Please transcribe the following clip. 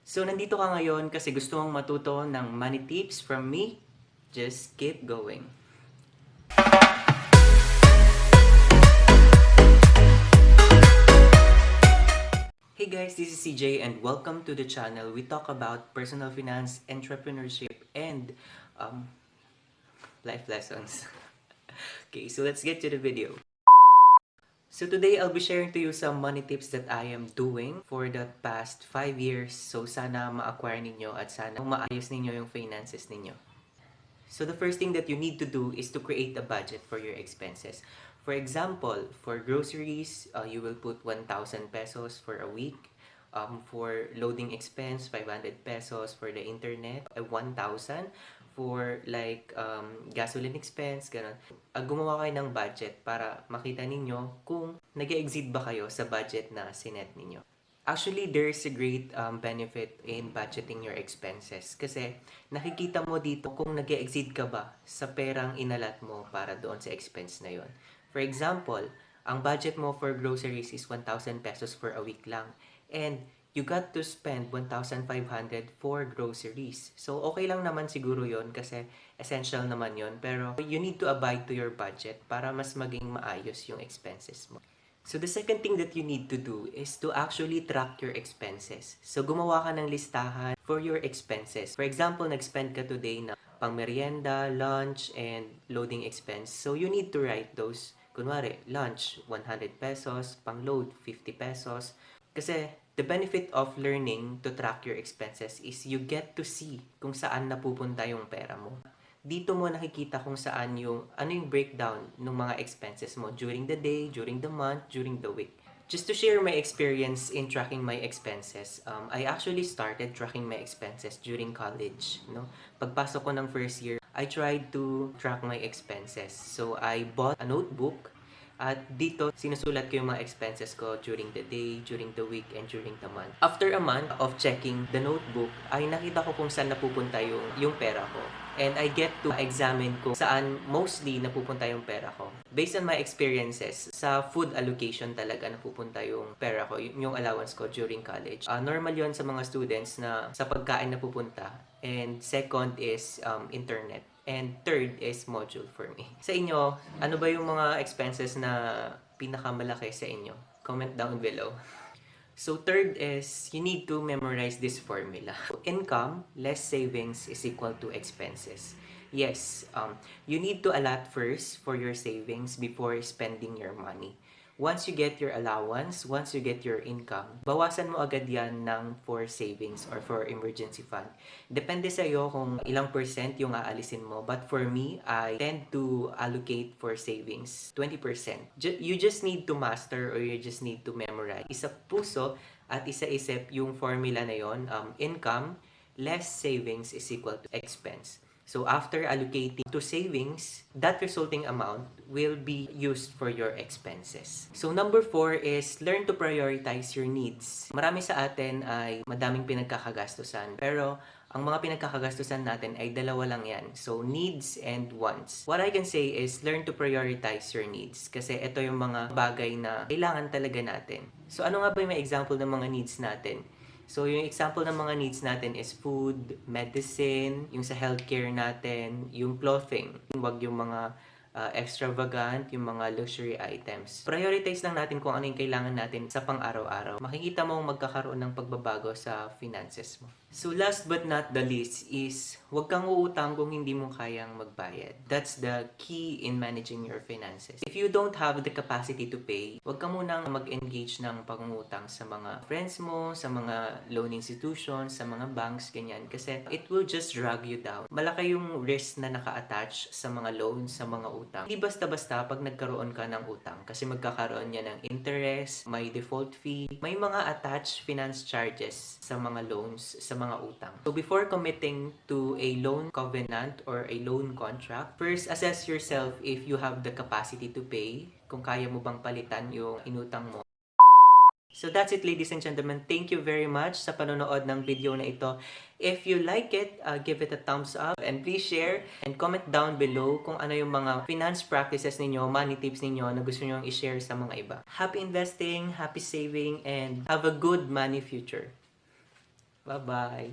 So, nandito ka ngayon kasi gusto mong matuto ng money tips from me? Just keep going. Hey guys, this is CJ and welcome to the channel. We talk about personal finance, entrepreneurship, and um, life lessons. Okay, so let's get to the video. So today, I'll be sharing to you some money tips that I am doing for the past 5 years. So sana ma-acquire ninyo at sana maayos ninyo yung finances ninyo. So the first thing that you need to do is to create a budget for your expenses. For example, for groceries, you will put 1,000 pesos for a week. For loading expense, 500 pesos. For the internet, 1,000. For like gasoline expense, ganun. Gumawa kayo ng budget para makita ninyo kung nag-exceed ba kayo sa budget na sinet ninyo. Actually, there's a great benefit in budgeting your expenses. Kasi nakikita mo dito kung nag exceed ka ba sa perang inalat mo para doon sa expense na yon. For example, ang budget mo for groceries is 1,000 pesos for a week lang. And you got to spend 1,500 for groceries. So, okay lang naman siguro yon kasi essential naman yon. Pero you need to abide to your budget para mas maging maayos yung expenses mo. So the second thing that you need to do is to actually track your expenses. So gumawa ka ng listahan for your expenses. For example, nag-spend ka today na pang merienda, lunch, and loading expense. So you need to write those. Kunwari, lunch, 100 pesos, pang load, 50 pesos. Kasi the benefit of learning to track your expenses is you get to see kung saan napupunta yung pera mo. Dito mo nakikita kung saan yung breakdown ng mga expenses mo during the day, during the month, during the week. Just to share my experience in tracking my expenses, I actually started tracking my expenses during college. No? Pagpasok ko ng first year, I tried to track my expenses. So, I bought a notebook at dito, sinusulat ko yung mga expenses ko during the day, during the week, and during the month. After a month of checking the notebook, ay nakita ko kung saan napupunta yung pera ko. And I get to examine kung saan mostly napupunta yung pera ko. Based on my experiences, sa food allocation talaga napupunta yung pera ko, yung allowance ko during college. Normal yon sa mga students na sa pagkain napupunta. And second is internet. And third is module for me. Sa inyo, ano ba yung mga expenses na pinakamalaki sa inyo? Comment down below. So third is you need to memorize this formula. Income less savings is equal to expenses. Yes, you need to allot first for your savings before spending your money. Once you get your allowance, once you get your income, bawasan mo agad yan for savings or for emergency fund. Depende sa iyo kung ilang percent yung aalisin mo. But for me, I tend to allocate for savings 20%. You just need to master or you just need to memorize. Isa puso at isa-isip yung formula na yon. Income less savings is equal to expense. So after allocating to savings, that resulting amount will be used for your expenses. So number 4 is learn to prioritize your needs. Marami sa atin ay madaming pinagkakagastusan, pero ang mga pinagkakagastusan natin ay dalawa lang yan. So needs and wants. What I can say is learn to prioritize your needs kasi ito yung mga bagay na kailangan talaga natin. So ano nga ba yung mga example ng mga needs natin? So, yung example ng mga needs natin is food, medicine, yung sa healthcare natin, yung clothing. Huwag yung mga extravagant, yung mga luxury items. Prioritize lang natin kung ano yung kailangan natin sa pang-araw-araw. Makikita mo magkakaroon ng pagbabago sa finances mo. So, last but not the least is huwag kang uutang kung hindi mo kayang magbayad. That's the key in managing your finances. If you don't have the capacity to pay, huwag ka munang mag-engage ng pangungutang sa mga friends mo, sa mga loan institutions, sa mga banks, ganyan. Kasi it will just drag you down. Malaki yung risk na naka-attach sa mga loans, sa mga utang. Hindi basta-basta pag nagkaroon ka ng utang kasi magkakaroon niya ng interest, may default fee, may mga attached finance charges sa mga loans, sa mga utang. So before committing to a loan covenant or a loan contract, first assess yourself if you have the capacity to pay, kung kaya mo bang palitan yung inutang mo. So that's it, ladies and gentlemen. Thank you very much sa panonood ng video na ito. If you like it, give it a thumbs up and please share and comment down below kung ano yung mga finance practices ninyo, money tips ninyo na gusto nyo i-share sa mga iba. Happy investing, happy saving, and have a good money future. Bye-bye.